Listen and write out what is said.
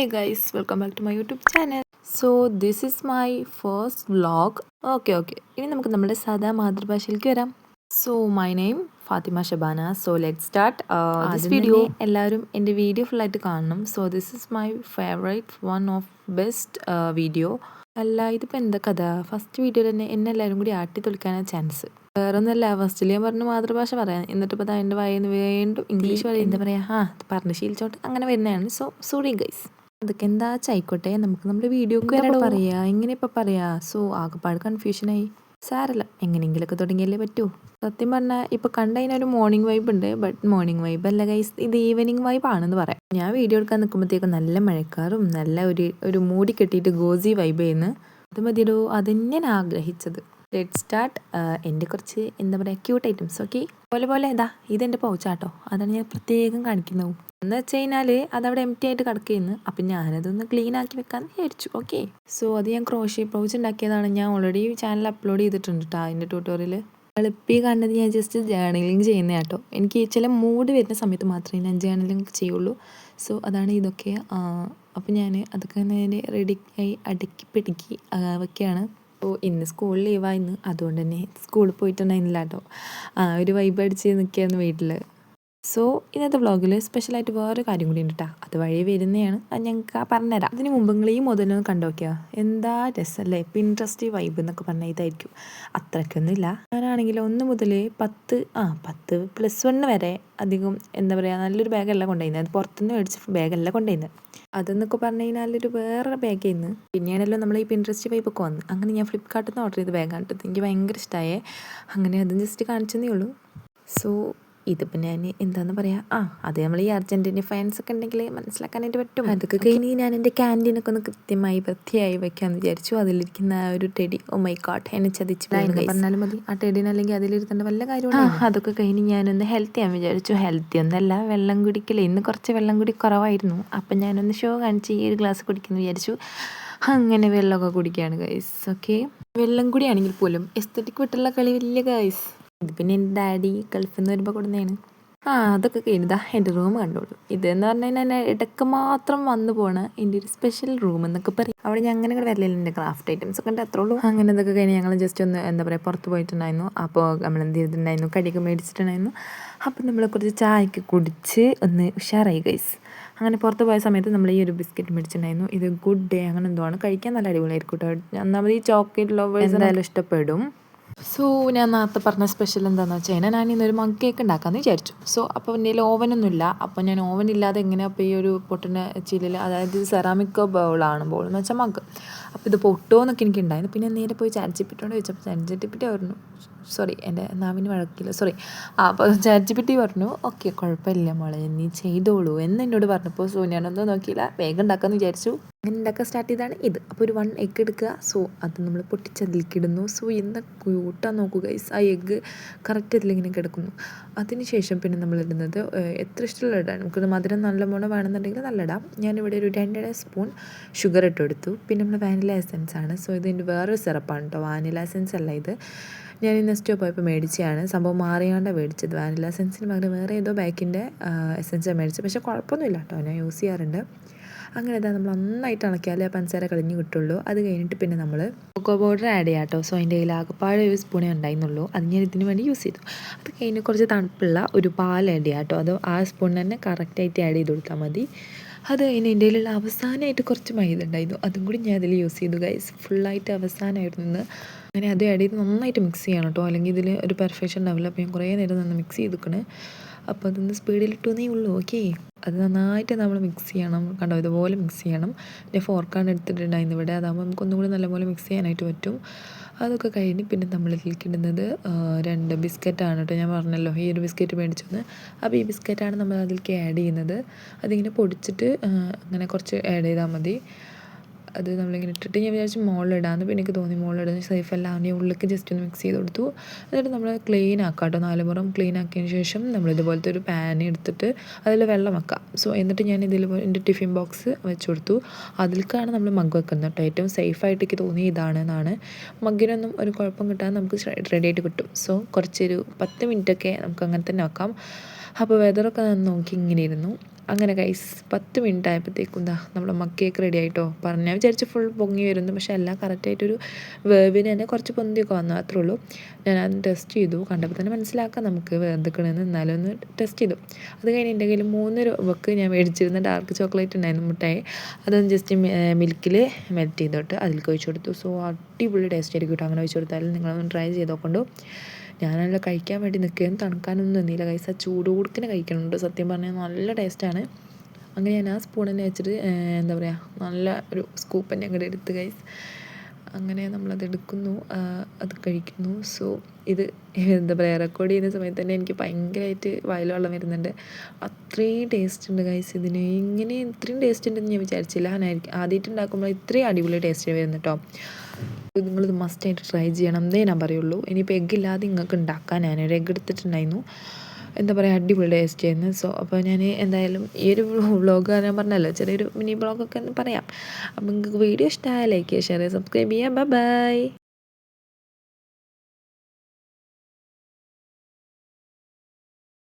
Hey guys, welcome back to my YouTube channel. So this is my first vlog. Okay. ഇനി നമുക്ക് നമ്മുടെ സാധാ മാതൃഭാഷയിലേക്ക് വരാം. So my name Fathima Shabana. So let's start this video. എല്ലാവരും എൻ്റെ video ഫുള്ളായിട്ട് കാണണം. So this is my favorite one of best video. അല്ല ഇതിപ്പോൾ എന്താ കഥ, ഫസ്റ്റ് വീഡിയോയിൽ തന്നെ എന്നെ എല്ലാവരും കൂടി ആട്ടി തൊളിക്കാനാണ് ചാൻസ്. വേറെ ഒന്നല്ല, ഫസ്റ്റിൽ ഞാൻ പറഞ്ഞു മാതൃഭാഷ പറയാൻ, എന്നിട്ട് ഇപ്പോൾ എൻ്റെ വായന്ന് വീണ്ടും ഇംഗ്ലീഷ് പറയും. എന്താ പറയുക, പറഞ്ഞ് ശീലിച്ചോട്ട് അങ്ങനെ വരുന്നതാണ്. So sorry guys. അതൊക്കെ എന്താ ആയിക്കോട്ടെ, നമുക്ക് നമ്മുടെ വീഡിയോക്ക് വരാൻ പറയാ, എങ്ങനെ ഇപ്പം പറയാ. സോ ആകെപ്പാട് കൺഫ്യൂഷനായി. സാരല്ല, എങ്ങനെയെങ്കിലൊക്കെ തുടങ്ങിയല്ലേ പറ്റൂ. സത്യം പറഞ്ഞാൽ ഇപ്പോൾ കണ്ടതിനൊരു മോർണിംഗ് വൈബ് ഉണ്ട്, ബട്ട് മോർണിംഗ് വൈബ് അല്ല ഗൈസ്, ഇത് ഈവനിങ് വൈബ് ആണെന്ന് പറയാം. ഞാൻ വീഡിയോ എടുക്കാൻ നിൽക്കുമ്പോഴത്തേക്കും നല്ല മഴക്കാറും നല്ല ഒരു മൂടി കെട്ടിയിട്ട് ഗോസി വൈബ് ചെയ്യുന്നു. അത് മതിയോ, അതന്നെ ഞാൻ ആഗ്രഹിച്ചത്. Let start. എൻ്റെ കുറച്ച് എന്താ പറയുക ക്യൂട്ട് ഐറ്റംസ്. ഓക്കെ, പോലെ ഇതാ ഇതെൻ്റെ പൗച്ചാട്ടോ, അതാണ് ഞാൻ പ്രത്യേകം കാണിക്കുന്നത്. എന്ന് വെച്ച് കഴിഞ്ഞാൽ അതവിടെ എം ടി ആയിട്ട് കിടക്കുന്നു. അപ്പം ഞാനതൊന്ന് ക്ലീൻ ആക്കി വെക്കാമെന്ന് വിചാരിച്ചു. ഓക്കെ, സോ അത് ഞാൻ ക്രോഷ്യ പൗച്ച് ഉണ്ടാക്കിയതാണ്. ഞാൻ ഓൾറെഡി ചാനൽ അപ്ലോഡ് ചെയ്തിട്ടുണ്ട് കേട്ടോ അതിൻ്റെ ട്യൂട്ടോറിയൽ. എളുപ്പി കണ്ടത് ഞാൻ ജസ്റ്റ് ജേർണലിങ് ചെയ്യുന്ന കേട്ടോ. എനിക്ക് ചില മൂഡ് വരുന്ന സമയത്ത് മാത്രമേ ഞാൻ ജേർണലിങ് ചെയ്യുള്ളൂ. സോ അതാണ് ഇതൊക്കെ. അപ്പം ഞാൻ അതൊക്കെ റെഡി ആയി അടുക്കി പിടുക്കി വെക്കുകയാണ്. അപ്പോൾ ഇന്ന് സ്കൂൾ ലീവായിരുന്നു, അതുകൊണ്ട് തന്നെ സ്കൂളിൽ പോയിട്ടുണ്ടായിരുന്നില്ല കേട്ടോ. ഒരു വൈബ് അടിച്ച് നിൽക്കുകയായിരുന്നു വീട്ടിൽ. സോ ഇന്നത്തെ വ്ളോഗിൽ സ്പെഷ്യലായിട്ട് വേറൊരു കാര്യം കൂടി ഉണ്ട് കേട്ടോ. അത് വഴി വരുന്നതാണ്, അത് ഞങ്ങൾക്ക് പറഞ്ഞുതരാം. അതിന് മുമ്പ് നിങ്ങൾ ഈ മുതലൊന്ന് കണ്ടു നോക്കിയാൽ എന്താ രസമല്ലേ. പിൻട്രസ്റ്റ് വൈബ് എന്നൊക്കെ പറഞ്ഞാൽ ഇതായിരിക്കും. അത്രയ്ക്കൊന്നുമില്ല. ഞാനാണെങ്കിൽ 1 മുതൽ 10 +1 വരെ അധികം എന്താ പറയുക നല്ലൊരു ബാഗല്ല കൊണ്ടുപോയിരുന്നത്. അത് പുറത്തുനിന്ന് മേടിച്ച ബാഗല്ല കൊണ്ടുപോയിരുന്നത്. അതെന്നൊക്കെ പറഞ്ഞു കഴിഞ്ഞാൽ ഒരു വേറെ ബാഗായിരുന്നു. പിന്നെയാണല്ലോ നമ്മൾ ഈ പിൻട്രസ്റ്റ് വൈബൊക്കെ വന്ന്. അങ്ങനെ ഞാൻ ഫ്ലിപ്കാർട്ടിൽ നിന്ന് ഓർഡർ ചെയ്ത ബാഗാണ് കേട്ടോ. എനിക്ക് ഭയങ്കര ഇഷ്ടമായേ. അങ്ങനെ അതും ജസ്റ്റ് കാണിച്ചതേ ഉള്ളൂ. സോ ഇതിപ്പോൾ ഞാൻ എന്താണെന്ന് പറയുക, അത് നമ്മൾ ഈ അർജൻറ്റീന ഫാൻസൊക്കെ ഉണ്ടെങ്കിൽ മനസ്സിലാക്കാനായിട്ട് പറ്റും. അതൊക്കെ കഴിഞ്ഞ് ഞാൻ എൻ്റെ ക്യാൻറ്റീനൊക്കെ ഒന്ന് കൃത്യമായി വൃത്തിയായി വെക്കാമെന്ന് വിചാരിച്ചു. അതിലിരിക്കുന്ന ആ ഒരു ടെഡി, ഓ മൈ ഗോഡ്, എന്നെ ചതിച്ചു പറഞ്ഞാലും മതി. ആ ടെഡിനല്ലെങ്കിൽ അതിലിരുത്തേണ്ട വല്ല കാര്യമാണ്. അതൊക്കെ കഴിഞ്ഞ് ഞാനൊന്ന് ഹെൽത്തി ആകാൻ വിചാരിച്ചു. ഹെൽത്തി ഒന്നല്ല, വെള്ളം കുടിക്കലേ. ഇന്ന് കുറച്ച് വെള്ളം കുടി കുറവായിരുന്നു. അപ്പം ഞാനൊന്ന് ഷോ കാണിച്ച് ഈ ഒരു ഗ്ലാസ് കുടിക്കുന്നു വിചാരിച്ചു. അങ്ങനെ വെള്ളമൊക്കെ കുടിക്കുകയാണ് ഗൈസ്. ഓക്കെ, വെള്ളം കൂടിയാണെങ്കിൽ പോലും എസ്തറ്റിക് വിട്ടുള്ള കളി വലിയ ഗൈസ്. ഇത് പിന്നെ എൻ്റെ ഡാഡി ഗൾഫിൽ നിന്ന് വരുമ്പോൾ കൊടുന്നതാണ്. അതൊക്കെ കഴിഞ്ഞതാ എൻ്റെ റൂം കണ്ടോളൂ. ഇതെന്ന് പറഞ്ഞു കഴിഞ്ഞാൽ ഇടയ്ക്ക് മാത്രം വന്നു പോണ എൻ്റെ ഒരു സ്പെഷ്യൽ റൂം എന്നൊക്കെ പറയും. അവിടെ ഞാൻ അങ്ങനെ കൂടെ വരലില്ല. എൻ്റെ ക്രാഫ്റ്റ് ഐറ്റംസ് ഒക്കെ ഉണ്ട്, അത്രേ ഉള്ളൂ. അങ്ങനെ ഇതൊക്കെ കഴിഞ്ഞ് ഞങ്ങൾ ജസ്റ്റ് ഒന്ന് എന്താ പറയുക പുറത്ത് പോയിട്ടുണ്ടായിരുന്നു. അപ്പോൾ നമ്മൾ എന്ത് ചെയ്തിട്ടുണ്ടായിരുന്നു, കടിയൊക്കെ മേടിച്ചിട്ടുണ്ടായിരുന്നു. അപ്പം നമ്മൾ കുറച്ച് ചായയൊക്കെ കുടിച്ച് ഒന്ന് ഉഷാറായി ഗൈസ്. അങ്ങനെ പുറത്ത് പോയ സമയത്ത് നമ്മൾ ഈ ഒരു ബിസ്ക്കറ്റ് മേടിച്ചിട്ടുണ്ടായിരുന്നു. ഇത് ഗുഡ് ഡേ അങ്ങനെ എന്തോ ആണ്. കഴിക്കാൻ നല്ല അടിപൊളിയായിരിക്കും കേട്ടോ. ഒന്നാമത് ഈ ചോക്ലേറ്റ് ലവേഴ്സ് എന്തായാലും ഇഷ്ടപ്പെടും. സോ ഞാൻ നേരത്തെ പറഞ്ഞ സ്പെഷ്യൽ എന്താണെന്ന് വെച്ച് കഴിഞ്ഞാൽ ഞാൻ ഇന്നൊരു മഗ് കേക്ക് ഉണ്ടാക്കാമെന്ന് വിചാരിച്ചു. സോ അപ്പോൾ എൻ്റെ കയ്യിൽ ഓവനൊന്നുമില്ല. അപ്പോൾ ഞാൻ ഓവൻ ഇല്ലാതെ എങ്ങനെ അപ്പോൾ ഈ ഒരു പൊട്ടിന് ചില്ലിൽ, അതായത് സെറാമിക് ബൗളാണ്, ബൗൾ എന്ന് വെച്ചാൽ മഗ്. അപ്പോൾ ഇത് പൊട്ടുമോ എന്നൊക്കെ എനിക്കുണ്ടായിരുന്നു. പിന്നെ നേരെ പോയി ചാറ്റ്ജിപിറ്റിയോട് ചോദിച്ചപ്പോൾ ചാറ്റ്ജിപിറ്റി പറഞ്ഞു, സോറി എൻ്റെ നാവിന് വഴക്കില്ല, സോറി. അപ്പോൾ ചാറ്റ്ജിപിറ്റി പറഞ്ഞു ഓക്കെ കുഴപ്പമില്ല മോളെ, നീ ചെയ്തോളൂ എന്ന് എന്നോട് പറഞ്ഞപ്പോൾ സോ ഞാനൊന്നും നോക്കിയില്ല, വേഗം ഉണ്ടാക്കാമെന്ന് വിചാരിച്ചു. അങ്ങനെ ഉണ്ടാക്കാൻ സ്റ്റാർട്ട് ചെയ്താണ് ഇത്. അപ്പോൾ ഒരു 1 എഗ്ഗ് എടുക്കുക. സോ അത് നമ്മൾ പൊട്ടിച്ചതിലേക്ക് ഇടുന്നു. സോ എന്താ ക്യൂട്ടാന്ന് നോക്കുക ഗൈസ്. ആ എഗ്ഗ് കറക്റ്റ് അതിലിങ്ങനെ കിടക്കുന്നു. അതിനുശേഷം പിന്നെ നമ്മൾ ഇടുന്നത് എത്ര ഇഷ്ടമുള്ള ഇടാം. നമുക്കത് മധുരം നല്ല മോണോ വേണമെന്നുണ്ടെങ്കിൽ നല്ല ഇടാം. ഞാനിവിടെ ഒരു 2.5 സ്പൂൺ ഷുഗർ ഇട്ടെടുത്തു. പിന്നെ നമ്മൾ വാനില എസൻസ് ആണ്. സോ ഇതിൻ്റെ വേറൊരു സിറപ്പാണ് കേട്ടോ, വാനില എസൻസ് അല്ല ഇത്. ഞാൻ നെക്സ്റ്റ് പോയപ്പോൾ മേടിച്ചതാണ്. സംഭവം മാറിയാണ്ടാണ് മേടിച്ചത്. വാനില എസൻസിന് പകരം വേറെ ഏതോ ബാക്കിൻ്റെ എസൻസാണ് മേടിച്ചത്. പക്ഷേ കുഴപ്പമൊന്നുമില്ല കേട്ടോ, ഞാൻ യൂസ് ചെയ്യാറുണ്ട്. അങ്ങനെ ഇതാ നമ്മൾ നന്നായിട്ട് ഇളക്കിയാലേ പഞ്ചസാര കളഞ്ഞ് കിട്ടുള്ളൂ. അത് കഴിഞ്ഞിട്ട് പിന്നെ നമ്മൾ കൊക്കോ പൗഡർ ആഡ് ചെയ്യാം കേട്ടോ. സോ അതിൻ്റെ കയ്യിൽ ആകെപ്പാട് 1 സ്പൂണേ ഉണ്ടായിരുന്നുള്ളൂ. അത് ഞാൻ ഇതിന് വേണ്ടി യൂസ് ചെയ്തു. അത് കഴിഞ്ഞ് കുറച്ച് തണുപ്പുള്ള ഒരു പാൽ ആഡ് ചെയ്യാം കേട്ടോ. അത് ആ സ്പൂൺ തന്നെ കറക്റ്റായിട്ട് ആഡ് ചെയ്ത് കൊടുത്താൽ മതി. അത് കഴിഞ്ഞ് എൻ്റെ കയ്യിലുള്ള അവസാനമായിട്ട് കുറച്ച് മൈദ ഉണ്ടായിരുന്നു, അതും കൂടി ഞാൻ അതിൽ യൂസ് ചെയ്തു ഗൈസ്. ഫുള്ളായിട്ട് അവസാനമായിരുന്നു ഇന്ന്. അങ്ങനെ അത് ആഡ് ചെയ്ത് നന്നായിട്ട് മിക്സ് ചെയ്യണം കേട്ടോ, അല്ലെങ്കിൽ ഇതിൽ ഒരു പെർഫെക്ഷൻ ഉണ്ടാവില്ല. അപ്പോൾ ഞാൻ കുറേ നേരം നിന്ന് മിക്സ് ചെയ്തിരിക്കണേ. അപ്പോൾ അതൊന്ന് സ്പീഡിലിട്ടേ ഉള്ളൂ. ഓക്കെ, അത് നന്നായിട്ട് നമ്മൾ മിക്സ് ചെയ്യണം. കണ്ടോ, ഇതുപോലെ മിക്സ് ചെയ്യണം. ഞാൻ ഫോർക്കാണ് എടുത്തിട്ടുണ്ടായിരുന്നു ഇവിടെ. അതാകുമ്പോൾ നമുക്കൊന്നും കൂടി നല്ലപോലെ മിക്സ് ചെയ്യാനായിട്ട് പറ്റും. അതൊക്കെ കഴിഞ്ഞ് പിന്നെ നമ്മളിതിലേക്ക് ഇടുന്നത് 2 ബിസ്ക്കറ്റാണ് കേട്ടോ. ഞാൻ പറഞ്ഞല്ലോ ഈ ഒരു ബിസ്ക്കറ്റ് മേടിച്ചെന്ന്. അപ്പോൾ ഈ ബിസ്ക്കറ്റാണ് നമ്മൾ അതിലേക്ക് ആഡ് ചെയ്യുന്നത്. അതിങ്ങനെ പൊടിച്ചിട്ട് അങ്ങനെ കുറച്ച് ആഡ് ചെയ്താൽ മതി. അത് നമ്മളിങ്ങനെ ഇട്ടിട്ട് ഞാൻ വിചാരിച്ചു മുകളിലിടാമെന്ന്. പിന്നെ എനിക്ക് തോന്നി മുകളിലിടുന്നത് സേഫ് അല്ല. അവൻ്റെ ഉള്ളിലേക്ക് ജസ്റ്റ് ഒന്ന് മിക്സ് ചെയ്ത് കൊടുത്തു. എന്നിട്ട് നമ്മൾ ക്ലീൻ ആക്കാം കേട്ടോ. 4 പുറം ക്ലീൻ ആക്കിയതിന് ശേഷം നമ്മൾ ഇതുപോലത്തെ ഒരു പാൻ എടുത്തിട്ട് അതിൽ വെള്ളം വെക്കാം. സോ എന്നിട്ട് ഞാൻ ഇതിൽ എൻ്റെ ടിഫിൻ ബോക്സ് വെച്ച് കൊടുത്തു. അതിലേക്കാണ് നമ്മൾ മഗ് വെക്കുന്നത് കേട്ടോ. ഏറ്റവും സേഫായിട്ട് എനിക്ക് തോന്നി ഇതാണെന്നാണ്. മഗ്ഗിനൊന്നും ഒരു കുഴപ്പം കിട്ടാതെ നമുക്ക് റെഡി ആയിട്ട് കിട്ടും. സോ കുറച്ചൊരു 10 മിനിറ്റൊക്കെ നമുക്ക് അങ്ങനെ തന്നെ വെക്കാം. അപ്പോൾ വെതറൊക്കെ നോക്കി ഇങ്ങനെ ഇരുന്നു. അങ്ങനെ ഗൈസ് 10 മിനിറ്റ് ആയപ്പോഴത്തേക്കും എന്താ നമ്മുടെ മക്കേക്ക് റെഡി ആയിട്ടോ. പറഞ്ഞാൽ വിചാരിച്ച് ഫുൾ പൊങ്ങി വരുന്നു, പക്ഷേ എല്ലാം കറക്റ്റായിട്ടൊരു വേവിന് തന്നെ കുറച്ച് പൊന്തിയൊക്കെ വന്നു, അത്രേ ഉള്ളൂ. ഞാൻ അത് ടെസ്റ്റ് ചെയ്തു, കണ്ടപ്പോൾ തന്നെ മനസ്സിലാക്കാം നമുക്ക് വെന്തിക്കണമെന്ന്. എന്നാലും ഒന്ന് ടെസ്റ്റ് ചെയ്തു. അത് കഴിഞ്ഞ് എൻ്റെ കയ്യിൽ 3 രൂപക്ക് ഞാൻ മേടിച്ചിരുന്ന ഡാർക്ക് ചോക്ലേറ്റ് ഉണ്ടായിരുന്നു, മുട്ടായി. അതൊന്ന് ജസ്റ്റ് മിൽക്കിൽ മെൽറ്റ് ചെയ്തിട്ട് അതിലേക്ക് ഒഴിച്ച് കൊടുത്തു. സോ അടിപൊളി ടേസ്റ്റ് ആയിരിക്കും കേട്ടോ. അങ്ങനെ ഒഴിച്ച് കൊടുത്താലും നിങ്ങളൊന്ന് ട്രൈ ചെയ്ത് നോക്കണ്ടു. ഞാനല്ല കഴിക്കാൻ വേണ്ടി നിൽക്കുകയും തണുക്കാനൊന്നും നിന്നില്ല ഗൈസ്. ആ ചൂട് കൊടുക്കിനെ കഴിക്കണുണ്ട്, സത്യം പറഞ്ഞാൽ നല്ല ടേസ്റ്റാണ്. അങ്ങനെ ഞാൻ ആ സ്പൂൺ തന്നെ വെച്ചിട്ട് എന്താ പറയുക, നല്ല ഒരു സ്കൂപ്പ് തന്നെ അങ്ങോട്ട് എടുത്ത് ഗൈസ്. അങ്ങനെ നമ്മളത് എടുക്കുന്നു, അത് കഴിക്കുന്നു. സോ ഇത് എന്താ പറയുക, റെക്കോർഡ് ചെയ്യുന്ന സമയത്ത് തന്നെ എനിക്ക് ഭയങ്കരമായിട്ട് വായിൽ വെള്ളം വരുന്നുണ്ട്. അത്രയും ടേസ്റ്റ് ഉണ്ട് ഗൈസ് ഇതിന്. ഇങ്ങനെ ഇത്രയും ടേസ്റ്റ് ഉണ്ടെന്ന് ഞാൻ വിചാരിച്ചില്ല. ഞാൻ ആദ്യമായിട്ട് ഉണ്ടാക്കുമ്പോൾ ഇത്രയും അടിപൊളി ടേസ്റ്റ് വരുന്നു കേട്ടോ. നിങ്ങളിത് മസ്റ്റായിട്ട് ട്രൈ ചെയ്യണം എന്നേ ഞാൻ പറയുള്ളൂ. ഇനിയിപ്പോൾ എഗ്ഗ് ഇല്ലാതെ നിങ്ങൾക്ക് ഉണ്ടാക്കാൻ ഞാനൊരു എഗ്ഗ് എടുത്തിട്ടുണ്ടായിരുന്നു. എന്താ പറയുക, അടിപൊളി ടേസ്റ്റ് ആയിരുന്നു. സോ അപ്പോൾ ഞാൻ എന്തായാലും ഈ ഒരു വ്ളോഗ് ഞാൻ പറഞ്ഞല്ലോ, ചെറിയൊരു മിനി വ്ളോഗൊക്കെ എന്ന് പറയാം. അപ്പോൾ നിങ്ങൾക്ക് വീഡിയോ ഇഷ്ടമായ ലൈക്ക് ചെയ്യുക, ഷെയർ ചെയ്യുക, സബ്സ്ക്രൈബ് ചെയ്യുക. Bye bye.